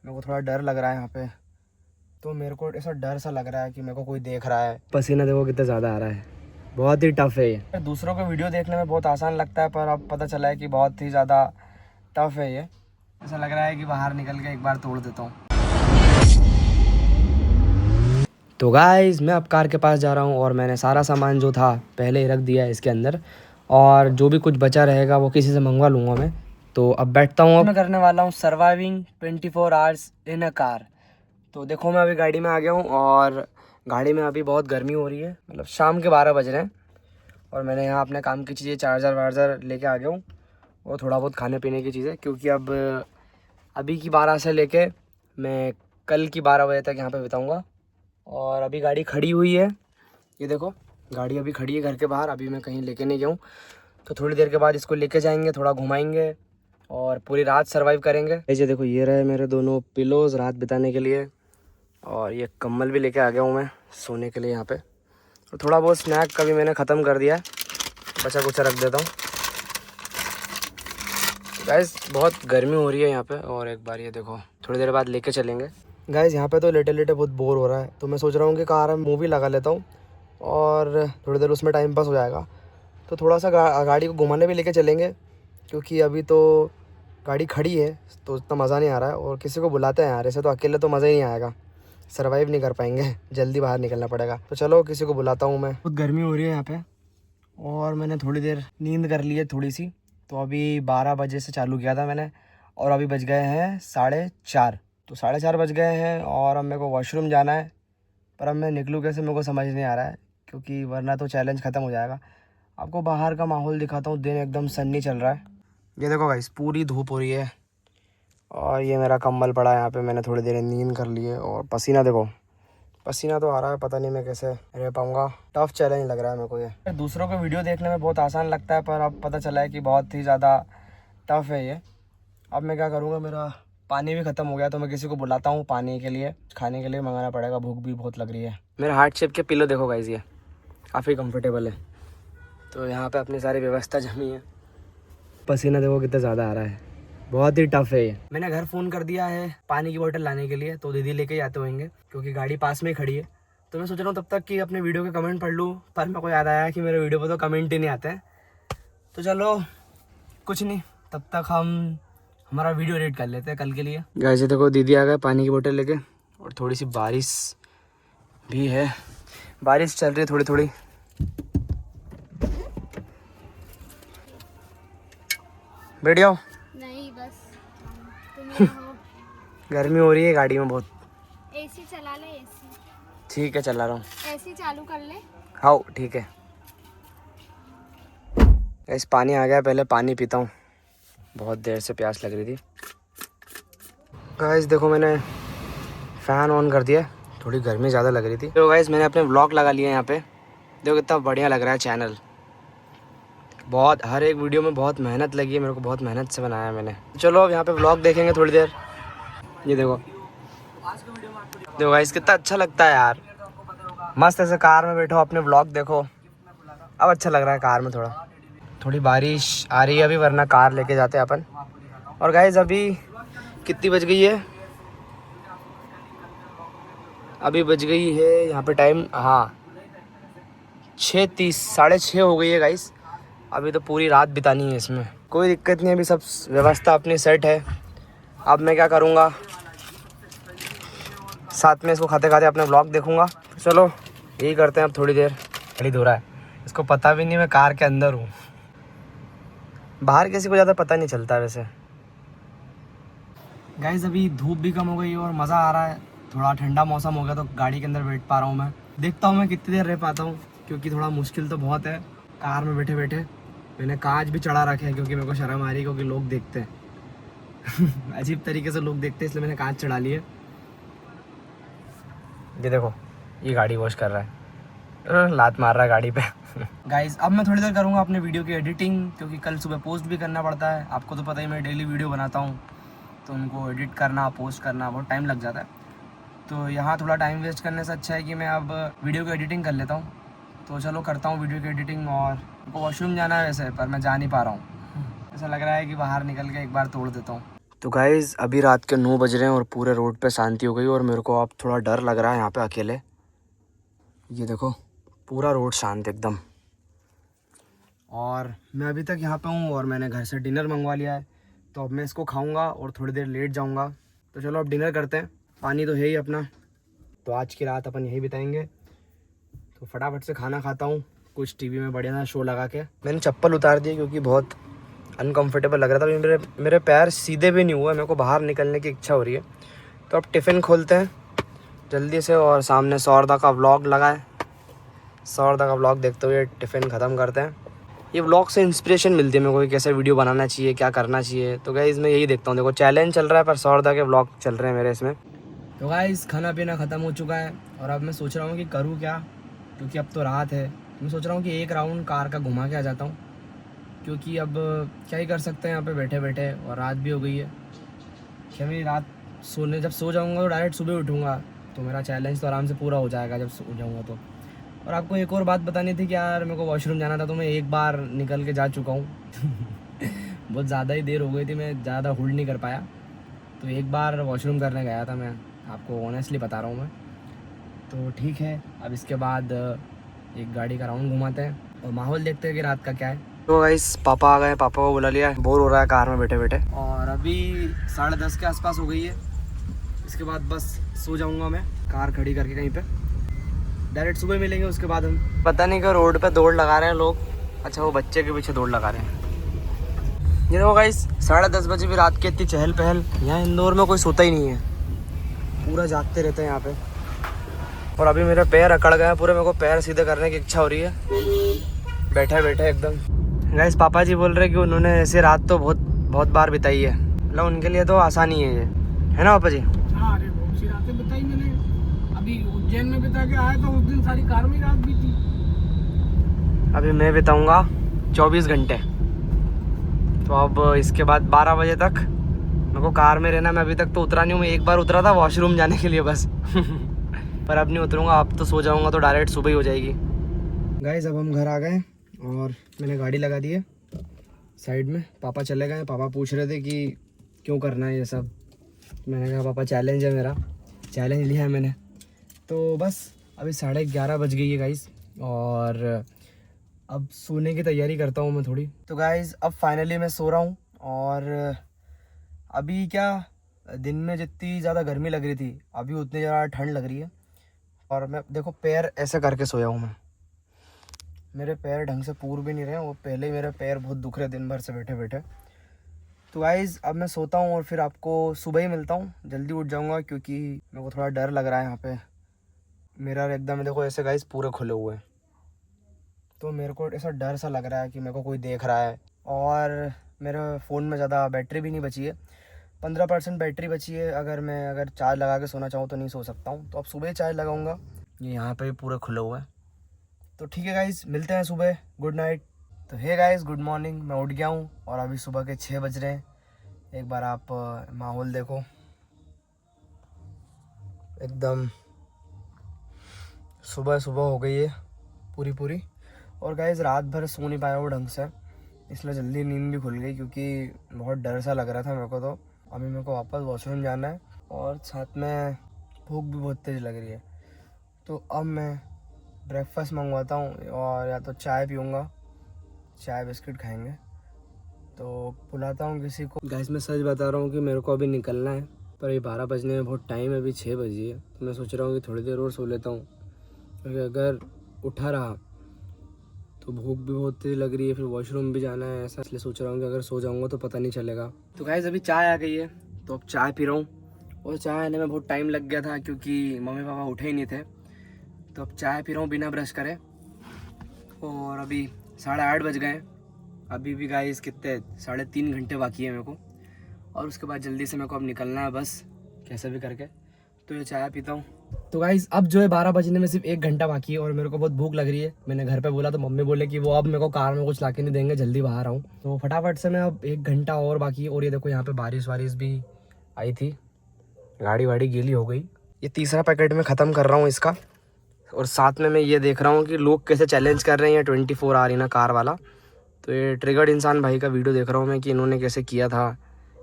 मेरे को थोड़ा डर लग रहा है यहाँ पे। तो मेरे को ऐसा डर सा लग रहा है कि मेरे को कोई देख रहा है। पसीना देखो कितना ज़्यादा आ रहा है, बहुत ही टफ है ये। दूसरों को वीडियो देखने में बहुत आसान लगता है, पर अब पता चला है कि बहुत ही ज़्यादा टफ है ये। ऐसा लग रहा है कि बाहर निकल के एक बार तोड़ देता हूँ। तो गाइस मैं अब कार के पास जा रहा हूँ और मैंने सारा सामान जो था पहले ही रख दिया है इसके अंदर, और जो भी कुछ बचा रहेगा वो किसी से मंगवा लूँगा मैं। तो अब बैठता हूँ। अब मैं करने वाला हूँ surviving 24 hours in a car. तो देखो मैं अभी गाड़ी में आ गया हूँ और गाड़ी में अभी बहुत गर्मी हो रही है, मतलब शाम के 12 बज रहे हैं। और मैंने यहाँ अपने काम की चीज़ें चार्जर वार्जर लेके आ गया हूँ और थोड़ा बहुत खाने पीने की चीज़ें, क्योंकि अब अभी की 12 से लेके मैं कल की 12 बजे तक यहाँ पे बिताऊँगा। और अभी गाड़ी खड़ी हुई है, ये देखो गाड़ी अभी खड़ी है घर के बाहर। अभी मैं कहीं लेके नहीं गया हूँ, तो थोड़ी देर के बाद इसको लेके जाएंगे, थोड़ा घुमाएंगे और पूरी रात सर्वाइव करेंगे। ये देखो ये रहे मेरे दोनों पिलोज़ रात बिताने के लिए, और ये कम्बल भी लेके आ गया हूँ मैं सोने के लिए यहाँ पे। तो थोड़ा बहुत स्नैक का भी मैंने ख़त्म कर दिया है, बचा कुचा रख देता हूँ। गाइस बहुत गर्मी हो रही है यहाँ पे, और एक बार ये देखो थोड़ी देर बाद लेके चलेंगे। गाइस यहाँ पे तो लेटे लेटे बहुत बोर हो रहा है, तो मैं सोच रहा हूँ कि कार में मूवी लगा लेता हूँ और थोड़ी देर उसमें टाइम पास हो जाएगा। तो थोड़ा सा गाड़ी को घुमाने भी लेके चलेंगे, क्योंकि अभी तो गाड़ी खड़ी है तो उतना मज़ा नहीं आ रहा है। और किसी को बुलाते हैं यार, ऐसे तो अकेले तो मज़ा ही नहीं आएगा, सर्वाइव नहीं कर पाएंगे, जल्दी बाहर निकलना पड़ेगा। तो चलो किसी को बुलाता हूँ मैं। बहुत गर्मी हो रही है यहाँ पे, और मैंने थोड़ी देर नींद कर ली है थोड़ी सी। तो अभी 12 बजे से चालू किया था मैंने, और अभी बज गए हैं 4:30। तो 4:30 बज गए हैं और अब मेरे को वॉशरूम जाना है। पर अब मैं निकलूँ कैसे मेरे को समझ नहीं आ रहा है, क्योंकि वरना तो चैलेंज ख़त्म हो जाएगा। आपको बाहर का माहौल दिखाता हूँ, दिन एकदम सन्नी चल रहा है। ये देखो गाइस पूरी धूप हो रही है, और ये मेरा कंबल पड़ा है यहाँ पे, मैंने थोड़ी देर नींद कर ली है। और पसीना देखो, पसीना तो आ रहा है, पता नहीं मैं कैसे रह पाऊँगा। टफ चैलेंज लग रहा है मेरे को ये। दूसरों को वीडियो देखने में बहुत आसान लगता है, पर अब पता चला है कि बहुत ही ज़्यादा टफ है ये। अब मैं क्या करूँगा, मेरा पानी भी ख़त्म हो गया, तो मैं किसी को बुलाता हूँ पानी के लिए, खाने के लिए मंगाना पड़ेगा, भूख भी बहुत लग रही है। मेरा हार्ट शेप के पिलो देखो गाइस, ये काफ़ी कंफर्टेबल है। तो यहाँ पे अपनी सारी व्यवस्था जमी है। पसीना देखो कितना ज़्यादा आ रहा है, बहुत ही टफ है ये। मैंने घर फ़ोन कर दिया है पानी की बोतल लाने के लिए, तो दीदी लेके जाते होंगे, क्योंकि गाड़ी पास में ही खड़ी है। तो मैं सोच रहा हूँ तब तक कि अपने वीडियो के कमेंट पढ़ लूँ, पर मेरे को याद आया कि मेरे वीडियो पर तो कमेंट ही नहीं आते हैं। तो चलो कुछ नहीं, तब तक हम हमारा वीडियो एडिट कर लेते हैं कल के लिए। गाइस देखो दीदी आ गए पानी की बोतल लेके, और थोड़ी सी बारिश भी है, बारिश चल रही है थोड़ी थोड़ी। बैठ जाओ। नहीं बस तुम यहाँ हो। गर्मी हो रही है गाड़ी में बहुत। एसी चला ले, एसी। ठीक है चला रहा हूँ। एसी चालू कर ले। हाँ ठीक है। इस पानी आ गया, पहले पानी पीता हूँ, बहुत देर से प्यास लग रही थी। गाइस देखो मैंने फ़ैन ऑन कर दिया, थोड़ी गर्मी ज़्यादा लग रही थी। तो गाइस मैंने अपने व्लॉग लगा लिए यहाँ पे, देखो कितना बढ़िया लग रहा है चैनल। बहुत हर एक वीडियो में बहुत मेहनत लगी है, मेरे को बहुत मेहनत से बनाया है मैंने। चलो अब यहाँ पे व्लॉग देखेंगे थोड़ी देर। ये देखो देखो गाइस कितना अच्छा लगता है यार, मस्त ऐसे कार में बैठो अपने व्लॉग देखो। अब अच्छा लग रहा है कार में, थोड़ा थोड़ी बारिश आ रही है अभी, वरना कार लेके जाते हैं अपन। और गाइस अभी कितनी बज गई है, अभी बज गई है यहाँ पे टाइम, हाँ 6:30, 6:30 हो गई है गाइस। अभी तो पूरी रात बितानी है इसमें, कोई दिक्कत नहीं, अभी सब व्यवस्था अपनी सेट है। अब मैं क्या करूँगा, साथ में इसको खाते खाते अपने व्लॉग देखूँगा। चलो यही करते हैं अब थोड़ी देर। गाड़ी धो रहा है, इसको पता भी नहीं मैं कार के अंदर हूँ, बाहर किसी को ज़्यादा पता नहीं चलता वैसे। गाइस अभी धूप भी कम हो गई और मज़ा आ रहा है, थोड़ा ठंडा मौसम हो गया तो गाड़ी के अंदर बैठ पा रहा हूँ मैं। देखता हूँ मैं कितनी देर रह पाता हूँ, क्योंकि थोड़ा मुश्किल तो बहुत है कार में बैठे बैठे। मैंने कांच भी चढ़ा रखे हैं, क्योंकि मेरे को शर्म आ रही है, क्योंकि लोग देखते हैं अजीब तरीके से लोग देखते हैं, इसलिए मैंने कांच चढ़ा लिए। ये देखो ये गाड़ी वॉश कर रहा है, लात मार रहा है गाड़ी पे गाइस अब मैं थोड़ी देर करूँगा अपने वीडियो की एडिटिंग, क्योंकि कल सुबह पोस्ट भी करना पड़ता है। आपको तो पता ही मैं डेली वीडियो बनाता हूँ, तो उनको एडिट करना पोस्ट करना बहुत टाइम लग जाता है। तो यहाँ थोड़ा टाइम वेस्ट करने से अच्छा है कि मैं अब वीडियो की एडिटिंग कर लेता हूँ। तो चलो करता हूँ वीडियो की एडिटिंग, और उनको वॉशरूम जाना है वैसे, पर मैं जा नहीं पा रहा हूँ। ऐसा लग रहा है कि बाहर निकल के एक बार तोड़ देता हूँ। तो गाइज़ अभी रात के 9 बज रहे हैं और पूरे रोड पे शांति हो गई और मेरे को अब थोड़ा डर लग रहा है यहाँ पे अकेले। ये देखो पूरा रोड शांत एकदम। और मैं अभी तक यहाँ पे हूँ और मैंने घर से डिनर मंगवा लिया है, तो अब मैं इसको खाऊंगा और थोड़ी देर लेट जाऊंगा। तो चलो अब डिनर करते हैं। पानी तो है ही अपना, तो आज की रात अपन यही बिताएंगे। तो फटाफट से खाना खाता हूँ, कुछ टीवी में बढ़िया सा शो लगा के। मैंने चप्पल उतार दी क्योंकि बहुत अनकंफर्टेबल लग रहा था। मेरे पैर सीधे भी नहीं हुए, मेरे को बाहर निकलने की इच्छा हो रही है। तो अब टिफ़िन खोलते हैं जल्दी से और सामने सौरदा का व्लॉग लगा है। सौरदा का व्लॉग देखते हुए टिफ़िन ख़त्म करते हैं। ये व्लॉग से इंस्पिरेशन मिलती है मेरे को कि कैसे वीडियो बनाना चाहिए, क्या करना चाहिए। तो गाइज़ मैं यही देखता हूँ। देखो चैलेंज चल रहा है पर सौरदा के व्लॉग चल रहे हैं मेरे इसमें। तो गाइज़ खाना पीना ख़त्म हो चुका है और अब मैं सोच रहा हूँ कि करूँ क्या, क्योंकि अब तो रात है। मैं सोच रहा हूँ कि एक राउंड कार का घुमा के आ जाता हूँ, क्योंकि अब क्या ही कर सकते हैं यहाँ पे बैठे बैठे, और रात भी हो गई है। क्या मेरी रात सोने जब सो जाऊँगा तो डायरेक्ट सुबह उठूँगा, तो मेरा चैलेंज तो आराम से पूरा हो जाएगा जब सो जाऊँगा तो। और आपको एक और बात बतानी थी कि यार मेरे को वॉशरूम जाना था, तो मैं एक बार निकल के जा चुका हूँ। बहुत ज़्यादा ही देर हो गई थी, मैं ज़्यादा होल्ड नहीं कर पाया। तो एक बार वॉशरूम करने गया था मैं, आपको ऑनेस्टली बता रहा हूँ मैं। तो ठीक है, अब इसके बाद एक गाड़ी का राउंड घुमाते हैं और माहौल देखते हैं कि रात का क्या है। तो गाइस पापा आ गए, पापा को बुला लिया। बोर हो रहा है कार में बैठे बैठे, और अभी 10:30 के आसपास हो गई है। इसके बाद बस सो जाऊंगा मैं कार खड़ी करके कहीं पे। डायरेक्ट सुबह मिलेंगे उसके बाद हम। पता नहीं कि रोड पे दौड़ लगा रहे हैं लोग। अच्छा वो बच्चे के पीछे दौड़ लगा रहे हैं। ये देखो गाइस 10:30 बजे भी रात की इतनी चहल पहल। यहाँ इंदौर में कोई सोता ही नहीं है, पूरा जागते रहते हैं यहाँ पे। और अभी मेरे पैर अकड़ गए हैं पूरे, मेरे को पैर सीधे करने की इच्छा हो रही है बैठे बैठे एकदम। गाइस पापा जी बोल रहे हैं कि उन्होंने ऐसे रात तो बहुत बार बिताई है, मतलब उनके लिए तो आसानी है ये, है ना पापा जी? हाँ, अरे बहुत सी रातें बिताई मैंने। अभी उज्जैन में बिता के आया तो उस दिन सारी कार में रात बीती। अभी मैं बिताऊंगा 24 घंटे। तो अब इसके बाद 12 बजे तक मेरे को कार में रहना। मैं अभी तक तो उतरा नहीं हूँ, मैं एक बार उतरा था वॉशरूम जाने के लिए बस। पर अब नहीं उतरूँगा, अब तो सो जाऊँगा तो डायरेक्ट सुबह ही हो जाएगी। गाइस अब हम घर आ गए और मैंने गाड़ी लगा दी है साइड में। पापा चले गए, पापा पूछ रहे थे कि क्यों करना है ये सब। मैंने कहा पापा चैलेंज है, मेरा चैलेंज लिया है मैंने। तो बस अभी 11:30 बज गई है गाइस, और अब सोने की तैयारी करता हूँ मैं थोड़ी। तो गाइस अब फाइनली मैं सो रहा हूँ। और अभी क्या, दिन में जितनी ज़्यादा गर्मी लग रही थी अभी उतनी ज़्यादा ठंड लग रही है। और मैं देखो पैर ऐसे करके सोया हूँ मैं, मेरे पैर ढंग से पूर भी नहीं रहे हैं। वो पहले ही मेरे पैर बहुत दुख रहे दिन भर से बैठे बैठे। तो गाइज़ अब मैं सोता हूँ और फिर आपको सुबह ही मिलता हूँ। जल्दी उठ जाऊँगा क्योंकि मेरे को थोड़ा डर लग रहा है। यहाँ पे मेरा एकदम देखो ऐसे गाइज़ पूरे खुले हुए हैं, तो मेरे को ऐसा डर सा लग रहा है कि मेरे को कोई देख रहा है। और मेरे फ़ोन में ज़्यादा बैटरी भी नहीं बची है, 15% बैटरी बची है। अगर चार्ज लगा के सोना चाहूँ तो नहीं सो सकता हूँ, तो अब सुबह चार्ज लगाऊँगा। ये यहाँ पे भी पूरे खुले हुए हैं। तो ठीक है गाइज़, मिलते हैं सुबह। Good night. तो हे गाइज़ गुड मॉर्निंग। मैं उठ गया हूँ और अभी सुबह के 6 बज रहे हैं। एक बार आप माहौल देखो, एकदम सुबह सुबह हो गई है पूरी। और गाइज़ रात भर सो नहीं पाया वो ढंग से, इसलिए जल्दी नींद भी खुल गई क्योंकि बहुत डर सा लग रहा था मेरे को। तो अभी मेरे को वापस वॉशरूम जाना है और साथ में भूख भी बहुत तेज़ लग रही है। तो अब मैं ब्रेकफास्ट मंगवाता हूँ और या तो चाय पीऊँगा, चाय बिस्किट खाएंगे। तो बुलाता हूँ किसी को। गाइस मैं सच बता रहा हूँ कि मेरे को अभी निकलना है, पर ये 12 बजने में बहुत टाइम है, अभी 6 बजी है। तो मैं सोच रहा हूँ कि थोड़ी देर और सो लेता हूँ, क्योंकि अगर उठा रहा तो भूख भी बहुत तेज़ लग रही है, फिर वॉशरूम भी जाना है ऐसा। इसलिए सोच रहा हूँ कि अगर सो जाऊँगा तो पता नहीं चलेगा। तो गाइस अभी चाय आ गई है, तो अब चाय पी रहा हूँ। और चाय आने में बहुत टाइम लग गया था क्योंकि मम्मी पापा उठे ही नहीं थे। तो अब चाय पी रहा हूँ बिना ब्रश करे। और अभी 8:30 बज गए। अभी भी गाइस कितने 3.5 घंटे बाकी है मेरे को, और उसके बाद जल्दी से मेरे को अब निकलना है बस कैसे भी करके। तो ये चाय पीता हूँ। तो गाइस अब जो है 12 बजने में सिर्फ 1 घंटा बाकी है और मेरे को बहुत भूख लग रही है। मैंने घर पे बोला तो मम्मी बोले कि वो अब मेरे को कार में कुछ ला के नहीं देंगे, जल्दी बाहर आऊँ। तो फटाफट से मैं अब 1 घंटा और बाकी है। और ये देखो यहाँ पे बारिश भी आई थी, गाड़ी वाड़ी गीली हो गई। ये तीसरा पैकेट में ख़त्म कर रहा हूँ इसका। और साथ में मैं ये देख रहा हूँ कि लोग कैसे चैलेंज कर रहे हैं 24 आवर ना कार वाला। तो ये ट्रिगर्ड इंसान भाई का वीडियो देख रहा हूँ मैं कि इन्होंने कैसे किया था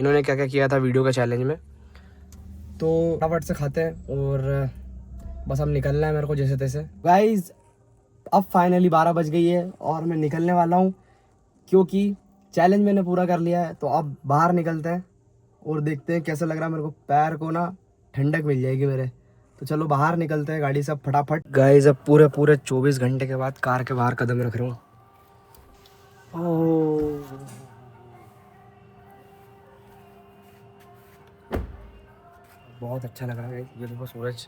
इन्होंने क्या क्या किया था वीडियो के चैलेंज में। तो फटाफट से खाते हैं और बस अब निकलना है मेरे को जैसे तैसे। गाइज अब फाइनली 12 बज गई है और मैं निकलने वाला हूँ, क्योंकि चैलेंज मैंने पूरा कर लिया है। तो अब बाहर निकलते हैं और देखते हैं कैसा लग रहा है मेरे को। पैर को ना ठंडक मिल जाएगी मेरे। तो चलो बाहर निकलते हैं गाड़ी से अब फटाफट। गाइज अब पूरे 24 घंटे के बाद कार के बाहर कदम रख रहा हूँ। बहुत अच्छा लग रहा है ये देखो सूरज।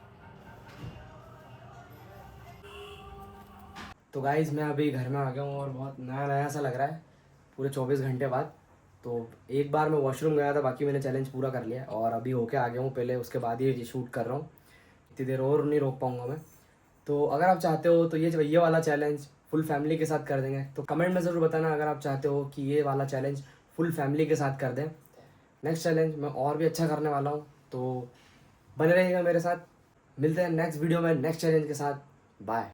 तो गाइज मैं अभी घर में आ गया हूँ और बहुत नया नया सा लग रहा है पूरे 24 घंटे बाद। तो एक बार मैं वॉशरूम गया था, बाकी मैंने चैलेंज पूरा कर लिया और अभी होके आ गया हूँ पहले, उसके बाद ये शूट कर रहा हूँ। इतनी देर और नहीं रोक पाऊँगा मैं। तो अगर आप चाहते हो तो ये वाला चैलेंज फुल फैमिली के साथ कर देंगे। तो कमेंट में ज़रूर बताना अगर आप चाहते हो कि ये वाला चैलेंज फुल फैमिली के साथ कर दें। नेक्स्ट चैलेंज मैं और भी अच्छा करने वाला हूँ, तो बने रहिएगा मेरे साथ। मिलते हैं नेक्स्ट वीडियो में नेक्स्ट चैलेंज के साथ। बाय।